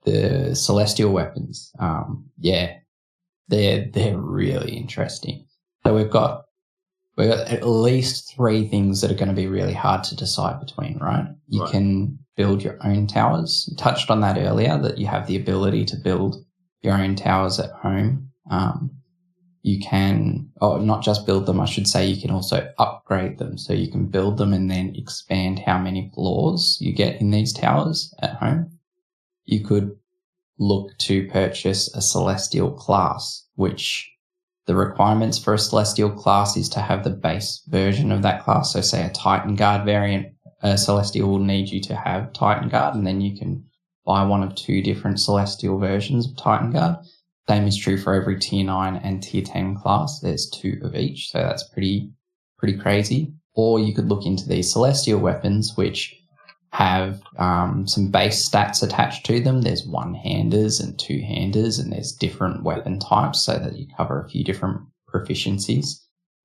the celestial weapons, they're really interesting. So we've got at least 3 things that are going to be really hard to decide between, right? You can build your own towers. You touched on that earlier, that you have the ability to build your own towers at home. You can, not just build them, I should say, you can also upgrade them. So you can build them and then expand how many floors you get in these towers at home. You could look to purchase a celestial class, which the requirements for a celestial class is to have the base version of that class. So say a Titan Guard variant, a celestial will need you to have Titan Guard, and then you can buy one of 2 different celestial versions of Titan Guard. Same is true for every tier 9 and tier 10 class. There's 2 of each, so that's pretty crazy. Or you could look into these celestial weapons, which have some base stats attached to them. There's 1-handers and 2-handers, and there's different weapon types so that you cover a few different proficiencies.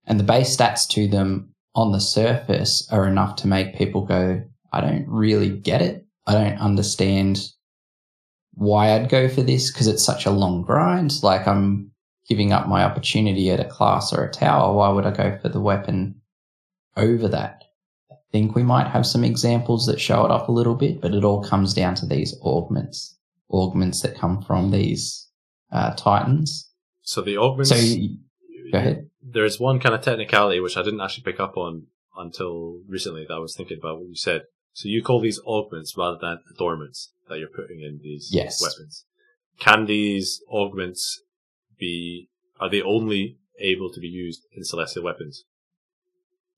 And the base stats to them on the surface are enough to make people go, I don't really get it. I don't understand why I'd go for this, because it's such a long grind. Like, I'm giving up my opportunity at a class or a tower. Why would I go for the weapon over that? I think we might have some examples that show it off a little bit, but it all comes down to these augments that come from these Titans. So the augments... Go ahead. There's one kind of technicality which I didn't actually pick up on until recently that I was thinking about what you said. So you call these augments rather than adornments that you're putting in these weapons. Can these augments are they only able to be used in celestial weapons?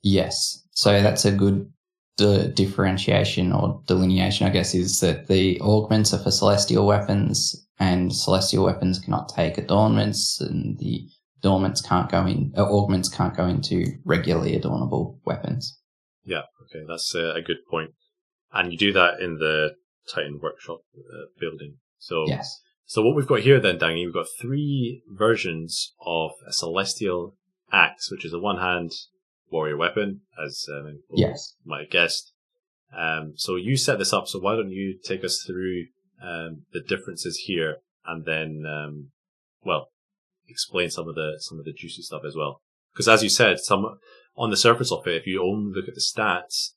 Yes. So that's a good differentiation or delineation, I guess, is that the augments are for celestial weapons, and celestial weapons cannot take adornments, and the augments can't go into regularly adornable weapons. Yeah, okay, that's a good point. And you do that in the Titan Workshop building. So, yes. So what we've got here then, Dangy, we've got 3 versions of a celestial axe, which is a 1-hand warrior weapon, as people might have guessed. So you set this up, so why don't you take us through the differences here, and then, explain some of the juicy stuff as well. Because as you said, on the surface of it, if you only look at the stats,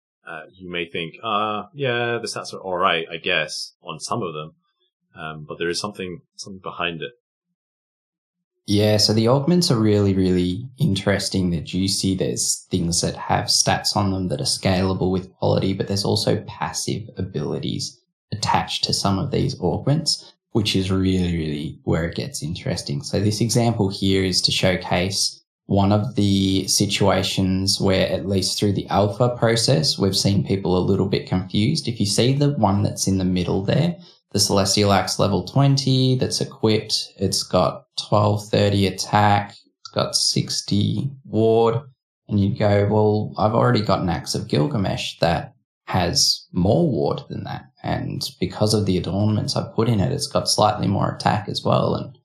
you may think, the stats are all right, I guess, on some of them, but there is something behind it. Yeah, so the augments are really, really interesting. They're juicy. There's things that have stats on them that are scalable with quality, but there's also passive abilities attached to some of these augments, which is really, really where it gets interesting. So this example here is to showcase one of the situations where, at least through the alpha process, we've seen people a little bit confused. If you see the one that's in the middle there, the Celestial Axe level 20 that's equipped, it's got 1230 attack, it's got 60 ward, and you'd go, well, I've already got an Axe of Gilgamesh that has more ward than that, and because of the adornments I put in it, it's got slightly more attack as well, and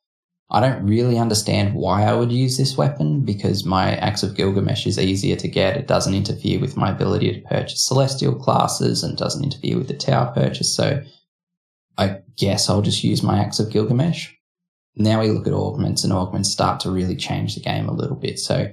I don't really understand why I would use this weapon, because my Axe of Gilgamesh is easier to get. It doesn't interfere with my ability to purchase celestial classes and doesn't interfere with the tower purchase, so I guess I'll just use my Axe of Gilgamesh. Now we look at augments, and augments start to really change the game a little bit. So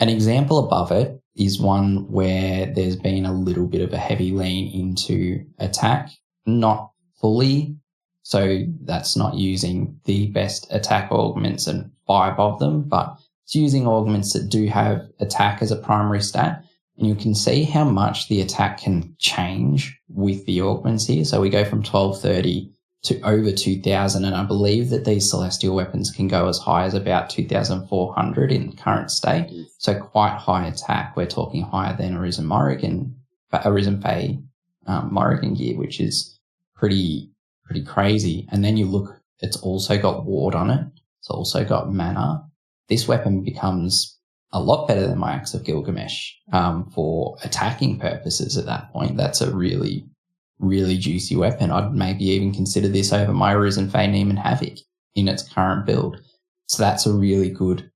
an example above it is one where there's been a little bit of a heavy lean into attack, not fully. So that's not using the best attack augments and 5 of them, but it's using augments that do have attack as a primary stat. And you can see how much the attack can change with the augments here. So we go from 1230 to over 2000, and I believe that these celestial weapons can go as high as about 2400 in the current state. So quite high attack. We're talking higher than Arisen Fae Morrigan gear, which is pretty crazy. And then you look, it's also got ward on it. It's also got mana. This weapon becomes a lot better than my Axe of Gilgamesh for attacking purposes at that point. That's a really, really juicy weapon. I'd maybe even consider this over my Arisen Fae Neiman Havoc in its current build. So that's a really good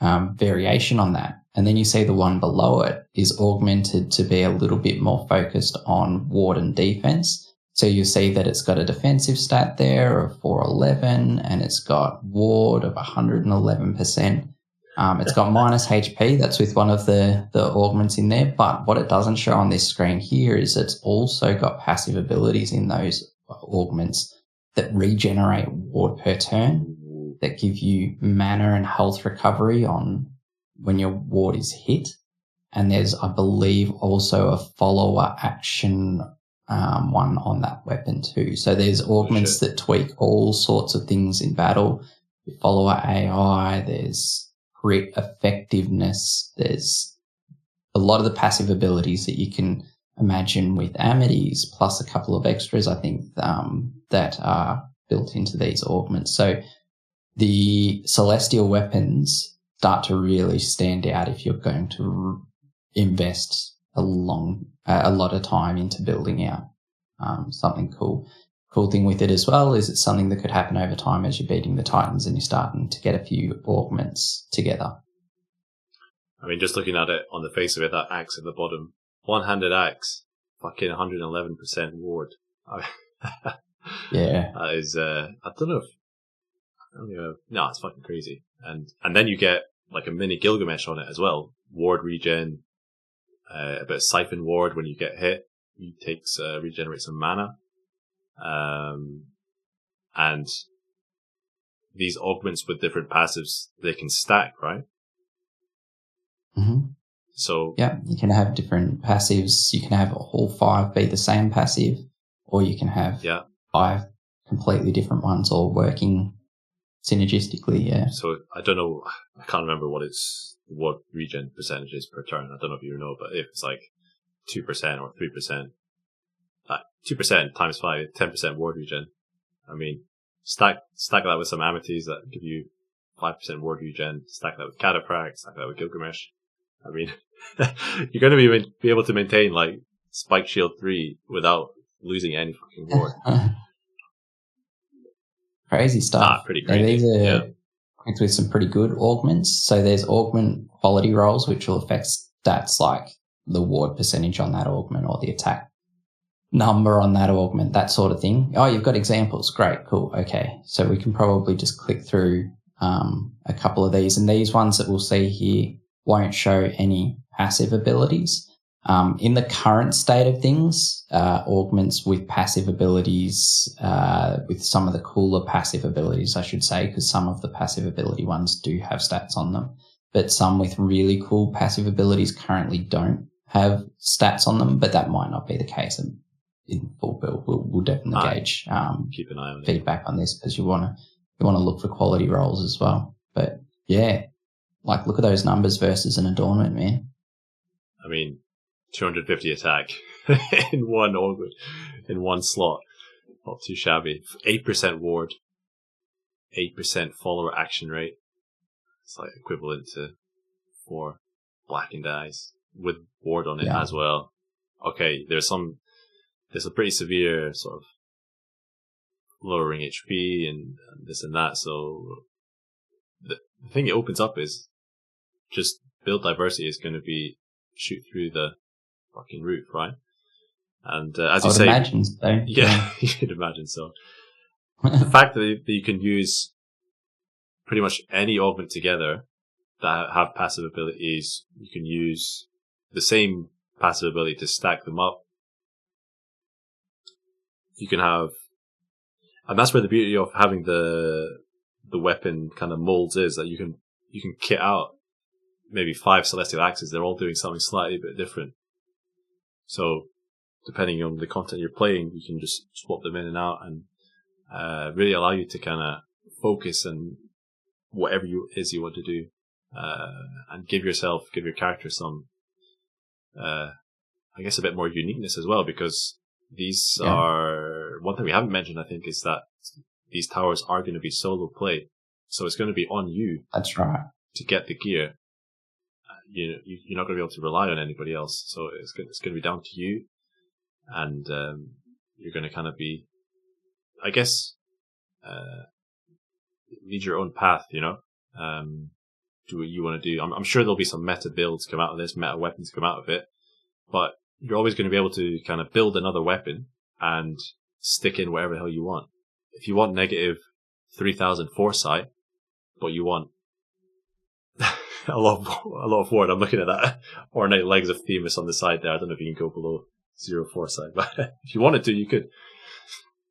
variation on that. And then you see the one below it is augmented to be a little bit more focused on ward and defense. So you'll see that it's got a defensive stat there of 411, and it's got ward of 111%. It's got minus HP. That's with one of the augments in there. But what it doesn't show on this screen here is it's also got passive abilities in those augments that regenerate ward per turn, that give you mana and health recovery on when your ward is hit. And there's, I believe, also a follower action one on that weapon too. So there's augments that tweak all sorts of things in battle. Your follower AI, there's crit effectiveness, there's a lot of the passive abilities that you can imagine with Amities, plus a couple of extras, I think, that are built into these augments. So the celestial weapons start to really stand out if you're going to invest a lot of time into building out something cool. Cool thing with it as well is it's something that could happen over time as you're beating the Titans and you're starting to get a few augments together. I mean, just looking at it on the face of it, that axe at the bottom, one-handed axe, fucking 111% ward. Yeah. That is, I don't know, no, it's fucking crazy. And then you get like a mini Gilgamesh on it as well. Ward regen, a bit of siphon ward when you get hit. He regenerates some mana. And these augments with different passives, they can stack, right? Mm-hmm. So yeah, you can have different passives. You can have all 5 be the same passive, or you can have 5 completely different ones all working synergistically. Yeah. So I don't know. I can't remember what regen percentage is per turn. I don't know if you know, but if it's like 2% or 3%. 2% times 5, 10% ward regen. I mean, stack that with some Amities that give you 5% ward regen. Stack that with Cataphract. Stack that with Gilgamesh. I mean, you're going to be able to maintain like Spike Shield 3 without losing any fucking ward. Crazy stuff. Pretty crazy. These are with some pretty good augments. So there's augment quality rolls, which will affect stats like the ward percentage on that augment or the attack number on that augment, that sort of thing. Oh, you've got examples. Great, cool. Okay, so we can probably just click through a couple of these, and these ones that we'll see here won't show any passive abilities. In the current state of things, augments with passive abilities, with some of the cooler passive abilities, I should say, because some of the passive ability ones do have stats on them, but some with really cool passive abilities currently don't have stats on them, but that might not be the case. In full build, we'll definitely gauge keep an eye on feedback on this, because you want to look for quality rolls as well. But yeah, like look at those numbers versus an adornment, man. I mean, 250 attack in one slot, not too shabby. 8% ward, 8% follower action rate. It's like equivalent to 4 blackened eyes with ward on it as well. Okay, there's a pretty severe sort of lowering HP and this and that. So the thing it opens up is just build diversity is going to be shoot through the fucking roof, right? And as you say, imagine so. Yeah, you could imagine so. The fact that you can use pretty much any augment together that have passive abilities, you can use the same passive ability to stack them up. You can have, and that's where the beauty of having the weapon kind of molds is, that you can kit out maybe 5 celestial axes. They're all doing something slightly bit different. So depending on the content you're playing, you can just swap them in and out and really allow you to kind of focus on whatever you want to do, and give your character some, I guess, a bit more uniqueness as well, because these are, one thing we haven't mentioned, I think, is that these towers are going to be solo play. So it's going to be on you. That's right. To get the gear. You're not going to be able to rely on anybody else. So it's going to be down to you. And you're going to kind of be, I guess, lead your own path, do what you want to do. I'm sure there'll be some meta builds come out of this, meta weapons come out of it. But you're always going to be able to kind of build another weapon and stick in whatever the hell you want. If you want negative 3,000 foresight, but you want a lot of ward. I'm looking at that ornate legs of Themis on the side there. I don't know if you can go below 0 foresight, but if you wanted to, you could.